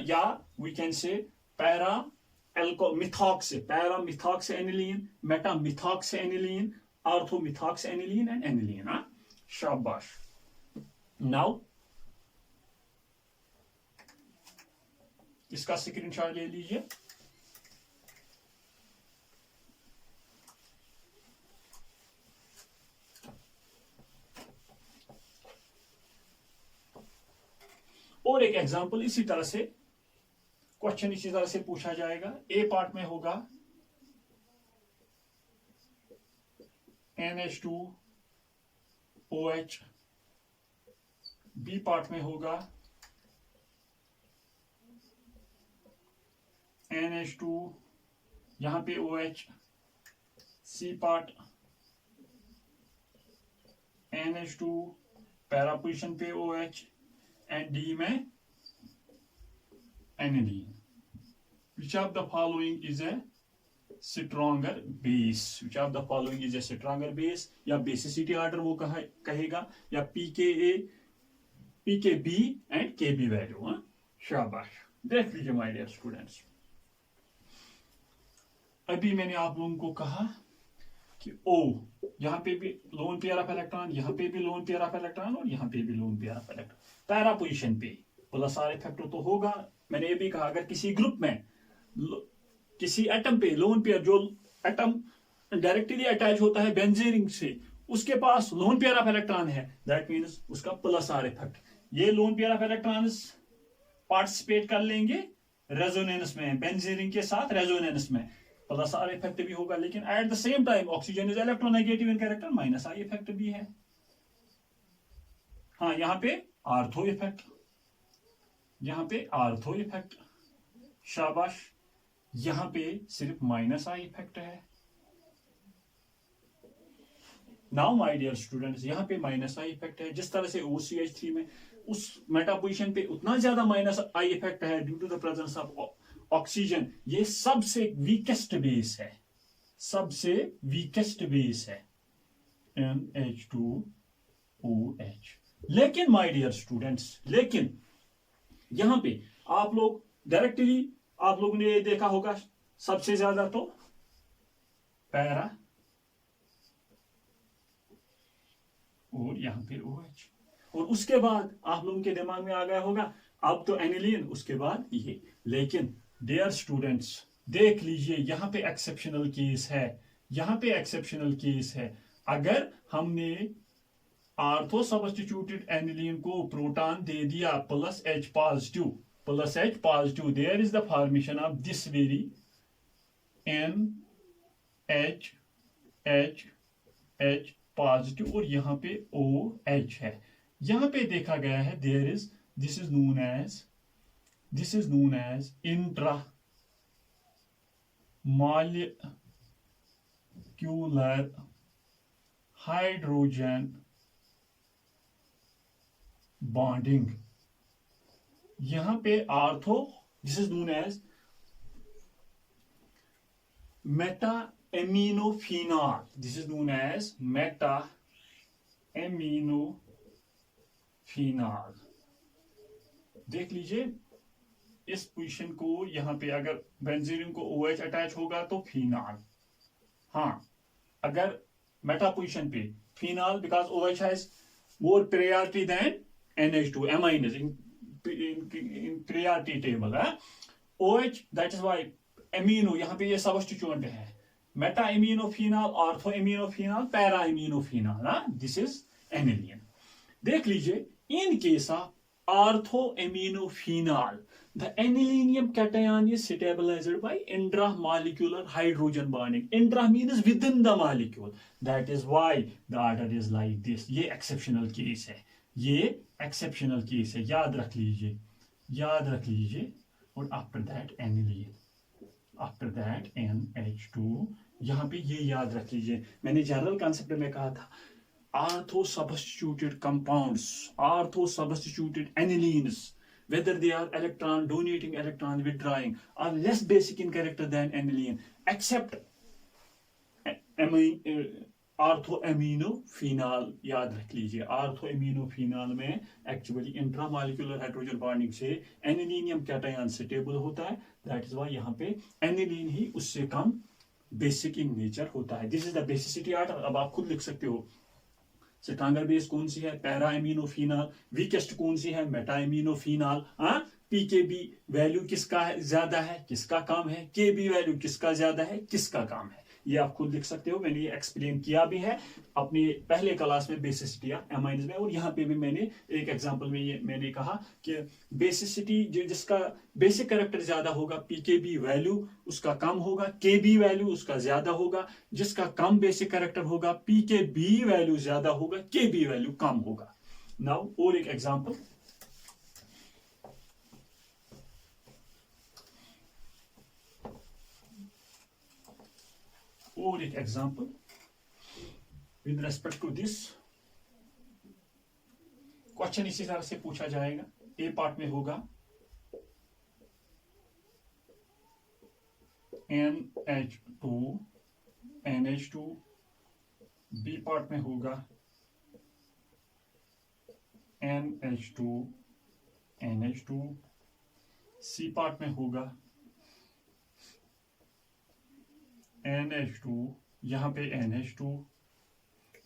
Speaker 1: या we can say para methoxy, para methoxy aniline, meta methoxy aniline, ortho methoxy aniline and aniline. शाबाश. नाउ इसका स्क्रीनशॉट ले लीजिए. और एक एग्जांपल इसी तरह से क्वेश्चन इसी तरह से पूछा जाएगा. ए पार्ट में होगा NH2OH, बी पार्ट में होगा NH2 यहां पे OH, C part NH2 para position पे OH and D में aniline. Which of the following is a stronger base? Which of the following is a stronger base? या basicity order वो कहेगा, या pKa, pKb and kb value. शाबाश. देख लीजिए my dear students. अभी मैंने आप लोगों को कहा कि O यहाँ पे भी लोन पेयर ऑफ इलेक्ट्रॉन, यहाँ पे भी लोन पेयर ऑफ इलेक्ट्रॉन और यहाँ पे भी loan pair of electron. Para position पे प्लस आर इफेक्ट तो होगा. मैंने ये भी कहा अगर किसी ग्रुप में किसी एटम पे लोन पेयर, जो एटम डायरेक्टली अटैच होता है बेंजीन से, उसके पास लोन पेयर ऑफ इलेक्ट्रॉन है, दैट मीन्स उसका प्लस आर इफेक्ट। ये loan pair of electrons participate कर लेंगे रेजोनेंस में, बेंजीन रिंग के साथ रेजोनेंस में, प्लस आर इफेक्ट भी होगा। लेकिन at the same time oxygen is electronegative in character, minus I effect भी है। हाँ, यहां पे आर्थो इफेक्ट, यहां पे आर्थो इफेक्ट, शाबाश। यहां पे सिर्फ माइनस आई इफेक्ट है। नाउ माय डियर स्टूडेंट्स, यहां पे माइनस आई इफेक्ट है। जिस तरह से OCH3 में उस मेटा पोजिशन पे उतना ज्यादा माइनस आई इफेक्ट है due to the presence of oxygen. ये सबसे वीकेस्ट बेस है, सबसे वीकेस्ट बेस है NH2OH। लेकिन माय डियर स्टूडेंट्स, लेकिन यहां पे आप लोग डायरेक्टली आप लोगों ने देखा होगा सबसे ज्यादा तो पैरा और यहां पे OH, और उसके बाद आप लोगों के दिमाग में आ गया होगा अब तो एनिलीन, उसके बाद ये। लेकिन डियर स्टूडेंट्स देख लीजिए, यहां पे एक्सेप्शनल केस है, यहां पे एक्सेप्शनल केस है। अगर हमने आर्थो सब्स्टिट्यूटेड एनिलीन को प्रोटॉन दे दिया plus H positive, plus H positive, there is the formation of this very NH positive, और यहां पे OH है। यहां पे देखा गया है there is, this is known as intra molecular hydrogen bonding. यहां पे ortho, this is known as meta aminophenol, this is known as meta aminophenol. देख लीजिए इस पोजीशन को, यहां पे अगर बेंजीन को OH अटैच होगा तो फिनॉल। हाँ, अगर मेटा पोजीशन पे phenol, because OH has more priority than NH2 amines in priority table है। OH, that is why amino यहां पे ये सबस्टिट्यूएंट है, Meta aminophenol, ortho aminophenol, para aminophenol, this is aniline. देख लीजिए इन case of ortho aminophenol the anilinium cation is stabilized by intramolecular hydrogen bonding. Intra means within the molecule, that is why the order is like this. ये exceptional case है, ये exceptional case है, याद रख लीजिए, याद रख लीजिए। और after that aniline, after that NH2, यहां पे ये याद रख लीजिए। मैंने जनरल कॉन्सेप्ट में कहा था ortho substituted compounds, ortho substituted anilines, whether they are electron donating, electron withdrawing, are less basic in character than aniline, except ऑर्थोएमिनोफिनॉल। याद रख लीजिए ऑर्थोएमिनोफिनॉल में एक्चुअली इंट्रामॉलिक्यूलर हाइड्रोजन बॉन्डिंग से एनिलीनियम कैटायन स्टेबल होता है, दैट इज व्हाई यहाँ पे aniline ही उससे कम बेसिक इन नेचर होता है। This is the basicity order. अब आप खुद लिख सकते हो स्ट्रॉन्गर बेस कौन सी है, पैरा एमिनोफिनॉल, वीकेस्ट कौन सी है, मेटा एमिनोफिनॉल। पीकेबी वैल्यू किसका ज्यादा है, किसका कम है, केबी वैल्यू किसका ज्यादा है, किसका कम है, ये आप खुद लिख सकते हो। मैंने ये एक्सप्लेन किया भी है अपने पहले क्लास में बेसिसिटी एमाइन्स में, और यहाँ पे भी मैंने एक एग्जांपल में ये मैंने कहा कि बेसिसिटी जिसका बेसिक कैरेक्टर ज्यादा होगा, पीकेबी वैल्यू उसका कम होगा, केबी वैल्यू उसका ज्यादा होगा। जिसका कम बेसिक कैरेक्टर होगा, पीकेबी वैल्यू ज्यादा होगा, केबी वैल्यू कम होगा। नाउ और एक एग्जाम्पल, और एक example with respect to this question इसी तरह से पूछा जाएगा। ए पार्ट में होगा NH2, बी पार्ट में होगा NH2, सी पार्ट में होगा NH2, यहां पे NH2,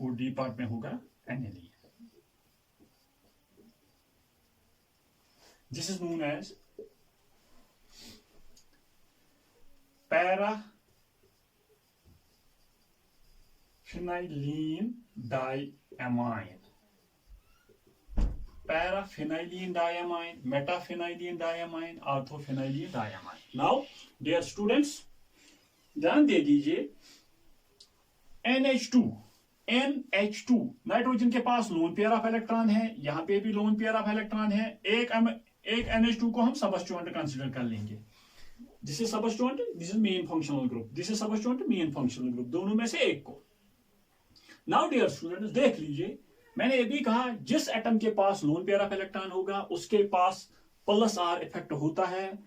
Speaker 1: और डी पार्ट में होगा aniline. This is known as para para phenylene diamine, para phenylene diamine, meta phenylene diamine, ortho phenylene diamine. Now dear students ध्यान दे दीजिए, NH2 NH2 नाइट्रोजन के पास लोन पेयर ऑफ इलेक्ट्रॉन है, यहां पे भी लोन पेयर ऑफ इलेक्ट्रॉन है। एक NH2 को हम सबस्टिट्यूएंट कंसीडर कर लेंगे। This is substituent, this is main functional group, this is substituent, main functional group, दोनों में से एक को। नाउ डियर स्टूडेंट्स देख लीजिए, मैंने ये भी कहा जिस एटम के पास लोन पेयर ऑफ इलेक्ट्रॉन होगा उसके पास प्लस आर इफेक्ट होता है,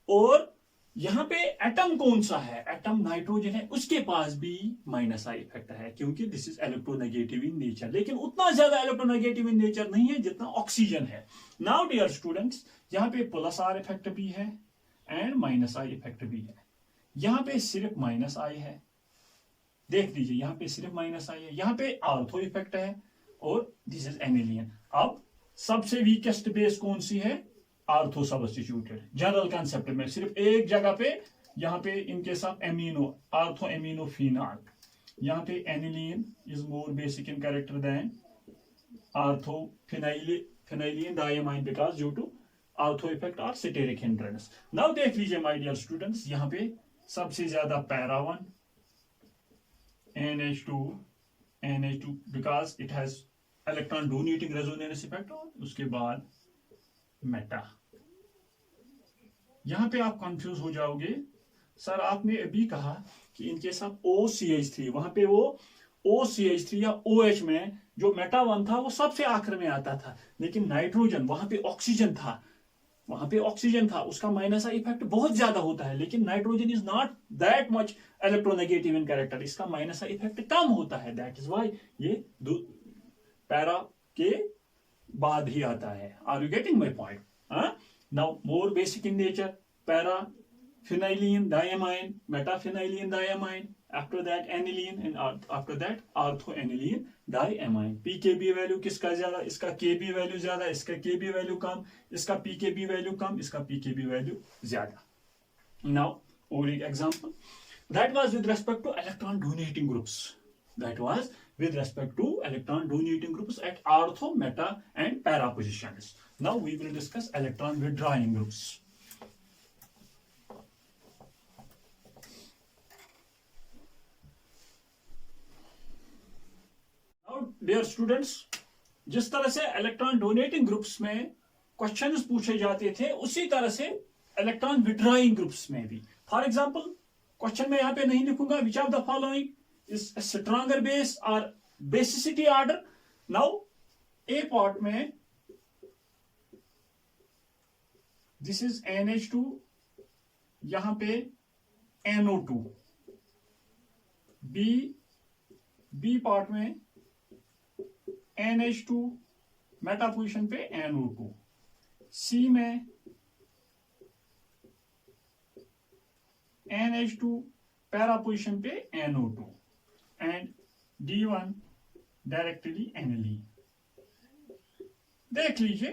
Speaker 1: और यहां पे एटम कौन सा है, एटम नाइट्रोजन है, उसके पास भी माइनस आई इफेक्ट है, क्योंकि this is electronegative in nature, लेकिन उतना ज्यादा इलेक्ट्रोनेगेटिव इन नेचर नहीं है जितना ऑक्सीजन है। नाउ डियर स्टूडेंट्स यहां पे प्लस आर इफेक्ट भी है एंड माइनस आई इफेक्ट भी है, यहां पे सिर्फ माइनस आई है, देख लीजिए यहां पे सिर्फ माइनस आई है, यहां पे आर्थो इफेक्ट है, और दिस इज एनिलीन। अब सबसे वीकेस्ट बेस कौन सी है, आर्थो सब्स्टिट्यूटेड। जनरल कंसेप्ट में सिर्फ एक जगह पे, यहां पे इनके साथ एमिनो, आर्थो एमिनो फिनॉल, यहां पे aniline is more basic in character than ortho phenylene diamine because due to ortho effect और स्टेरिक हिंड्रेंस। नाउ देख लीजिए माय डियर स्टूडेंट्स, यहां पे सबसे ज्यादा para 1 NH2 because it has electron donating resonance effect, और उसके बाद मेटा। यहां पे आप कंफ्यूज हो जाओगे, सर आपने अभी कहा कि इनके साथ OCH3, वहां पे वो OCH3 या OH में जो मेटा 1 था वो सबसे आखिर में आता था, लेकिन नाइट्रोजन वहां पे ऑक्सीजन था, वहां पे ऑक्सीजन था, उसका माइनस इफेक्ट बहुत ज्यादा होता है, लेकिन nitrogen is not that much electronegative in character, इसका माइनस इफेक्ट कम होता है, दैट इज व्हाई ये पैरा के बाद ही आता है। Are you getting my point? Now more basic in nature, para phenylene diamine, meta phenylene diamine, after that aniline, and after that ortho aniline diamine. PKb value किसका ज्यादा, इसका केबी वैल्यू ज्यादा, इसका केबी वैल्यू कम, इसका पीकेबी वैल्यू कम, इसका पीकेबी वैल्यू ज्यादा। नाउ और एक example, that was with respect two electron donating groups, that was with respect to electron donating groups at ortho, meta and para positions. Now we will discuss electron withdrawing groups. Now dear students, जिस तरह से electron donating groups में questions पूछे जाते थे, उसी तरह से इलेक्ट्रॉन विड्रॉइंग ग्रुप्स में भी। फॉर एग्जांपल क्वेश्चन में यहां पे नहीं लिखूंगा, विच of the following is a stronger base or basicity order. Now A part में this is NH2, यहां पे NO2, B पार्ट में NH2 मेटा पोजिशन पे NO2, C में NH2 पैरा पोजिशन पे NO2, and D1 directly aniline. देख लीजिए,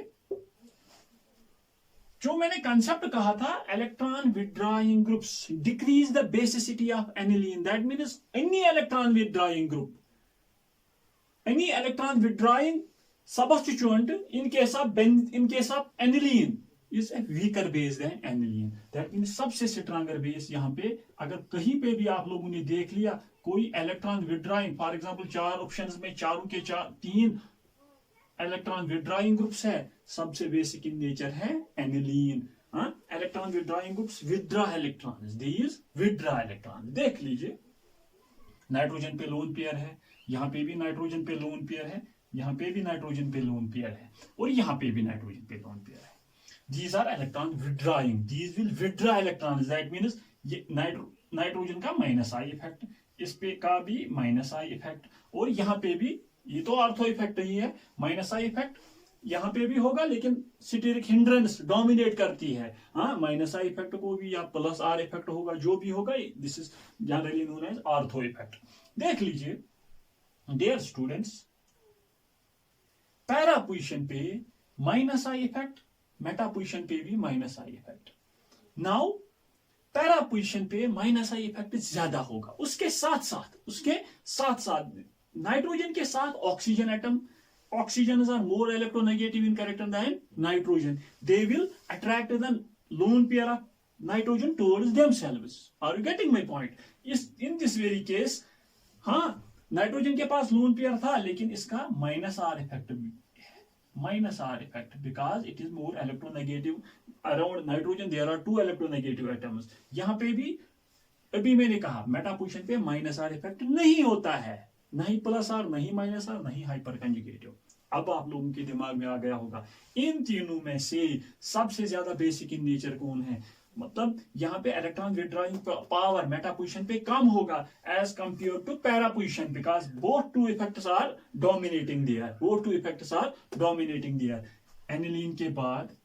Speaker 1: जो मैंने कंसेप्ट कहा था, electron withdrawing groups decrease the basicity of aniline, that means any electron withdrawing group, any electron withdrawing substituent in case of aniline is a weaker base than aniline. That means सबसे stronger base यहाँ पे, अगर कहीं पे भी आप लोगों ने देख लिया कोई electron withdrawing, for example 4 options में चारों के 3 इलेक्ट्रॉन विड्रॉइंग ग्रुप्स है, सबसे बेसिक इन नेचर है aniline. Electron withdrawing groups withdraw electrons, these withdraw electron. देख लीजिए, नाइट्रोजन पे लोन पेयर है, यहाँ पे भी नाइट्रोजन पे लोन पेयर है, यहाँ पे भी नाइट्रोजन पे लोन पेयर है, और यहाँ पे भी नाइट्रोजन पे लोन पेयर है। These are electron withdrawing. These will withdraw electrons. That means ये नाइट्रोजन का माइनस आई इफेक्ट, इस पे का भी माइनस आई इफेक्ट, और यहाँ पे भी, ये तो आर्थो इफेक्ट ही है, माइनस आई इफेक्ट यहाँ पे भी होगा, लेकिन स्टेरिक हिंड्रेंस डोमिनेट करती है। माइनस आई इफेक्ट को भी या प्लस आर इफेक्ट होगा, जो भी होगा, this is generally known as ortho effect. देख लीजिए डियर स्टूडेंट्स, पैरा पोजिशन पे minus I effect, meta position पे भी minus I effect. Now para position पे माइनस आई इफेक्ट ज्यादा होगा। उसके साथ साथ नाइट्रोजन के साथ oxygen atom, oxygens are more electronegative in character than nitrogen. They will attract the lone pair of nitrogen towards themselves. Are you getting my point? In this very case, हाँ nitrogen के पास lone pair था, लेकिन इसका minus R effect because it is more electronegative. Around nitrogen there are 2 electronegative atoms. यहां पे भी अभी मैंने कहा मेटा पोजीशन पे माइनस आर इफेक्ट नहीं होता है, नहीं प्लस आर, नहीं माइनस आर, नहीं हाइपर कंजुगेटिव। अब आप लोगों के दिमाग में आ गया होगा इन तीनों में से सबसे ज्यादा बेसिक इन नेचर कौन है। मतलब यहाँ पे electron withdrawing power meta position पे कम होगा as compare to para position, because both two effects are dominating there. Aniline के बाद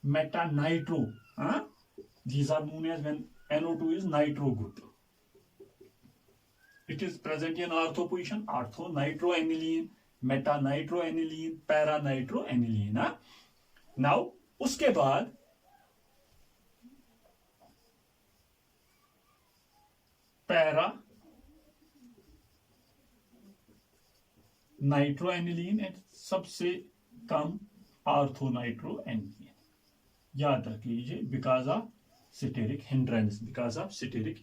Speaker 1: meta nitro, these are known as when NO2 is nitro group. It is present in ortho position, ortho nitroaniline, meta nitroaniline, para nitroaniline. Now उसके बाद para नाइट्रोएनिलीन and सबसे कम ortho नाइट्रोएनिलीन। याद रख लीजिए because of steric hindrance, because of steric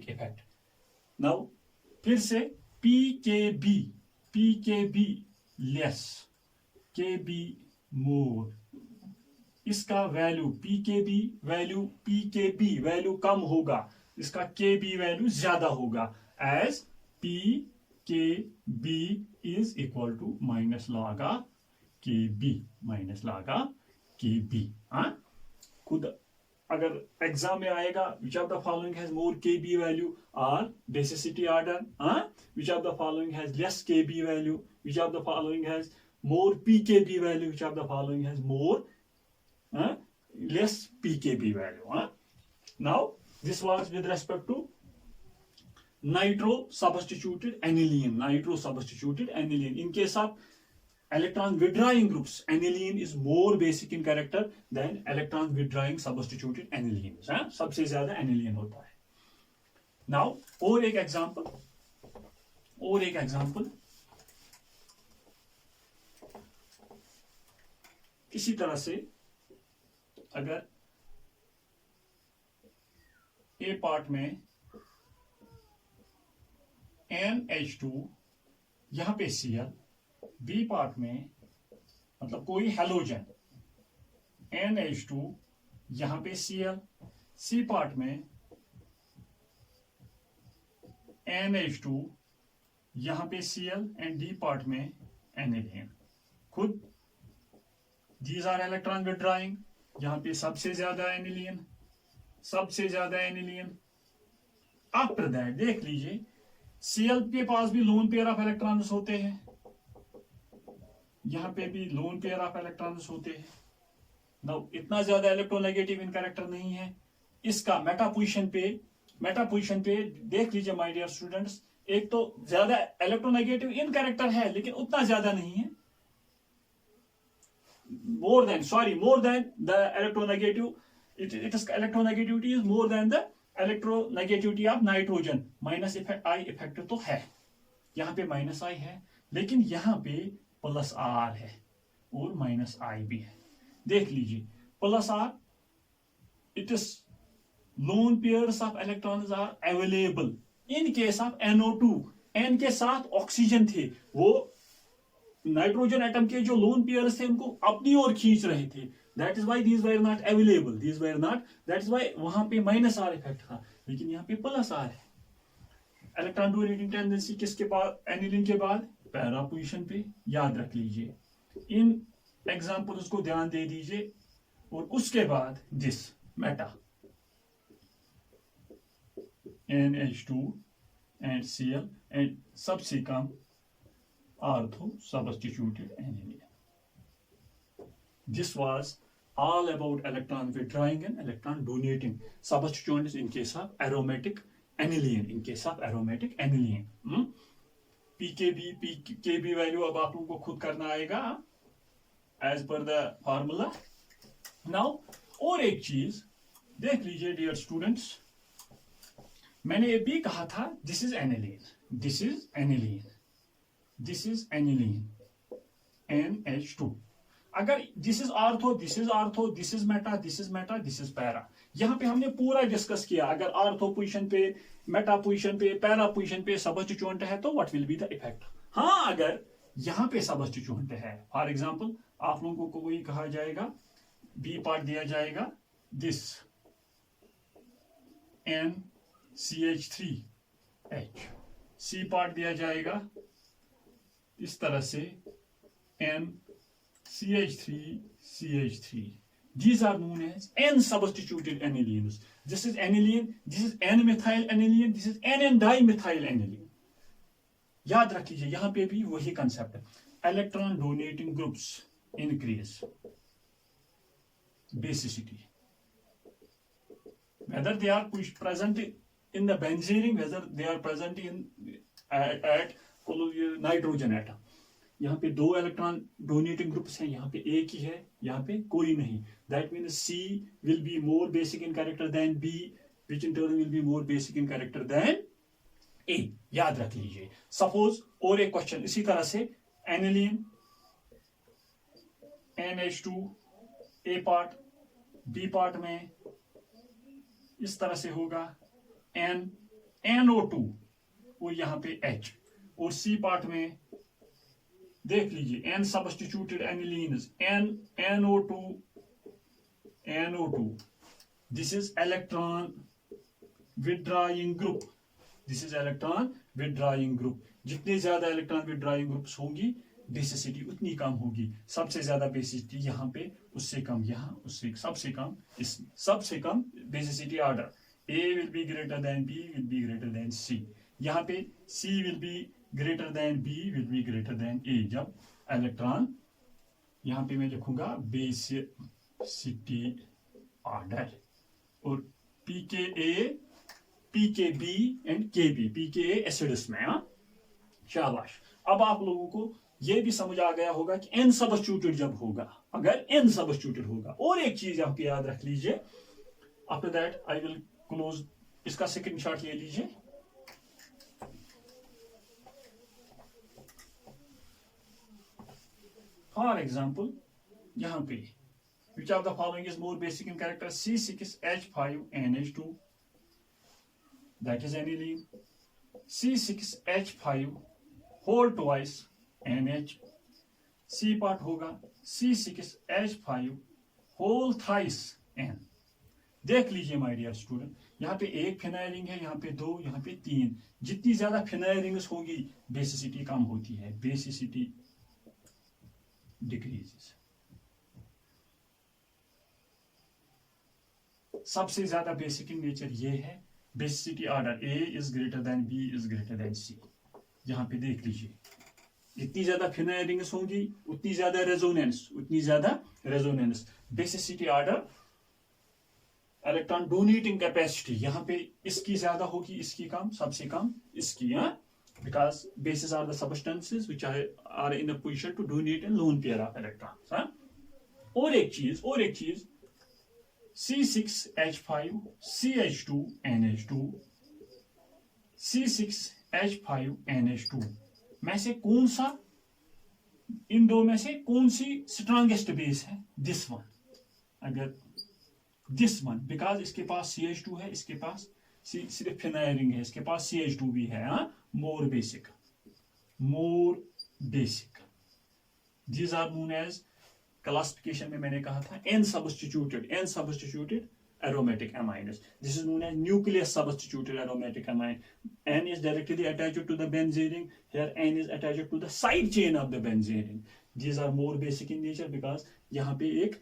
Speaker 1: effect. Now फिर से pKb less, केबी मोर, इसका value pKb value कम होगा, इसका केबी वैल्यू ज्यादा होगा as p K b is equal to minus log K B. खुद अगर एग्जाम में आएगा which of the following has more K B value और basicity order, which of the following has less K B value, which of the following has more p K B value, which of the following has more less pKb value. Now this was with respect to nitro substituted aniline. In case of electron withdrawing groups, aniline is more basic in character than electron withdrawing substituted aniline. सबसे ज्यादा aniline होता है। Now और एक example इसी तरह से अगर ए पार्ट में NH2 यहां पे Cl, बी पार्ट में मतलब कोई हेलोजन NH2 यहां पे Cl, सी पार्ट में NH2 यहां पे Cl एंड डी पार्ट में aniline। खुद these are electron withdrawing, यहां पे सबसे ज्यादा एनिलीन। आफ्टर दैट देख लीजिए Cl के पास भी लोन पेयर ऑफ इलेक्ट्रॉन्स होते हैं, यहां पे भी लोन पेयर ऑफ इलेक्ट्रॉन्स होते हैं। नाउ इतना ज्यादा इलेक्ट्रोनेगेटिव इन कैरेक्टर नहीं है। इसका मेटा पोजीशन पे देख लीजिए माय डियर स्टूडेंट्स, एक तो ज्यादा इलेक्ट्रोनेगेटिव इन कैरेक्टर है लेकिन उतना ज्यादा नहीं है। more than the electronegative, it is electronegativity is more than the electronegativity of nitrogen। Minus I effect तो है, यहां पे माइनस आई है लेकिन यहां पे प्लस आर है और माइनस आई भी है। देख लीजिए plus R, it is lone pairs of electrons are available in case of NO2। N के साथ ऑक्सीजन थे, वो नाइट्रोजन एटम के जो लोन पेयर्स थे उनको अपनी ओर खींच रहे थे। That is why these were not available, that is why वहां पे माइनस आर इफेक्ट था, लेकिन यहाँ पे प्लस आर है। इलेक्ट्रॉन डोनेटिंग टेंडेंसी किसके बाद, एनिलीन के बाद पैरा पोजीशन पे। याद रख लीजिए इन एग्जांपल्स को ध्यान दे दीजिए। और उसके बाद this Meta NH2 and Cl and सबसे कम ortho substituted aniline. This was all about electron withdrawing and electron donating substituents in case of aromatic aniline. PKB value अब आप लोगों को खुद करना आएगा as per the formula. Now और एक चीज देख लीजिए डियर स्टूडेंट्स, मैंने ये भी कहा था this is aniline, this is aniline, this is aniline NH2। अगर this is ortho, this is ortho, this is Meta, this is Meta, this is para, यहां पे हमने पूरा डिस्कस किया। अगर आर्थो पोजीशन पे, मेटा पोजीशन पे, पैरा पोजीशन पे सबस्टिट्यूएंट है तो what will be the effect. हाँ, अगर यहां पे सबस्टिट्यूएंट है, फॉर एग्जांपल आप लोगों को कोई कहा जाएगा, बी पार्ट दिया जाएगा दिस NCH3H, सी पार्ट दिया जाएगा इस तरह से NCH3CH3। These are known as N-substituted anilines. This is aniline, this is N-methyl aniline, this is N-dimethyl aniline. याद रख लीजिए, यहां पे भी वही कंसेप्ट है। Electron donating groups increase basicity, whether they are present in the benzene ring, whether they are present in at nitrogen atom. यहाँ पे दो इलेक्ट्रॉन डोनेटिंग ग्रुप्स हैं, यहाँ पे एक ही है, यहाँ पे कोई नहीं। That means C will be more basic in character than B, which in turn will be more basic in character than A। याद रख लीजिए। सपोज और एक क्वेश्चन इसी तरह से, aniline NH2 A part, B part में इस तरह से होगा NO2 और यहाँ पे H, और C पार्ट में देख लीजिए N substituted anilines NO2। This is electron withdrawing group, this is electron withdrawing group. जितने ज्यादा इलेक्ट्रॉन विड्रॉइंग ग्रुप्स होंगी बेसिसिटी उतनी कम होगी। सबसे ज्यादा बेसिसिटी यहाँ पे, उससे कम यहाँ, उससे सबसे कम इसमें, सबसे कम basicity order A will be greater than B will be greater than C। यहाँ पे C will be greater than B will be greater than A। जब इलेक्ट्रॉन, यहाँ पे मैं लिखूंगा बेसिसिटी ऑर्डर, और pKa, pKb and Kb, pKa acidus में। शाबाश। अब आप लोगों को ये भी समझ आ गया होगा कि N सबस्टिट्यूटेड जब होगा, अगर N सबस्टिट्यूटेड होगा। और एक चीज आप याद रख लीजिए, after that I will close, इसका सेकंड शॉट ले लीजिए। फॉर एग्जाम्पल यहां पे which of the following is more basic in character, C6H5NH2, that is aniline. C6H5 whole twice NH, C part होगा C6H5 होल थ्राइस N। देख लीजिए my dear student, यहाँ पे एक फिनाइल रिंग है, यहाँ पे दो, यहाँ पे तीन। जितनी ज्यादा फिनाइल रिंग्स होगी बेसिसिटी कम होती है, बेसिसिटी डिक्रीजेस। सबसे ज्यादा बेसिक इन नेचर ये है, basicity order A is greater than B is greater than C। यहाँ पे देख लीजिए, जितनी ज्यादा फिनाइल रिंग्स होंगी उतनी ज्यादा रेजोनेंस, उतनी ज्यादा resonance. Basicity order, electron donating capacity, यहाँ पे इसकी ज्यादा होगी, इसकी कम, सबसे कम इसकी। Because bases are the substances which are in a position to donate an lone pair of electrons. और एक चीज C6H5CH2NH2, C6H5NH2 में से कौन सा, इन दो में से कौन सी स्ट्रॉन्गेस्ट बेस है? This one. अगर दिस वन, बिकॉज इसके पास CH2 है, इसके पास सिर्फ फिनाइल रिंग है, इसके पास CH2 भी है। More basic, more basic. These are known as, classification में मैंने कहा था N substituted aromatic amines. This is known as nucleus substituted aromatic amine. N is directly attached to the benzene ring. Here N is attached to the side chain of the benzene ring. These are more basic in nature because यहाँ पे एक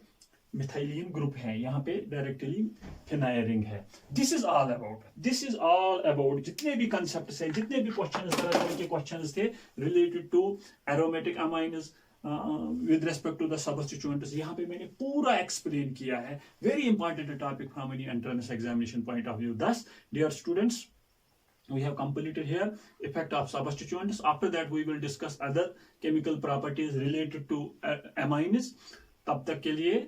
Speaker 1: methylene group है, यहाँ पे directly phenyl ring है। This is all about जितने भी concepts हैं, जितने भी questions, तरह के questions थे related to aromatic amines with respect to the substituents, यहाँ पे मैंने पूरा explain किया है। Very important topic from any entrance examination point of view. Thus, dear students, we have completed here effect of substituents. After that we will discuss other chemical properties related to amines. तब तक के लिए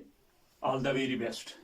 Speaker 1: all the very best.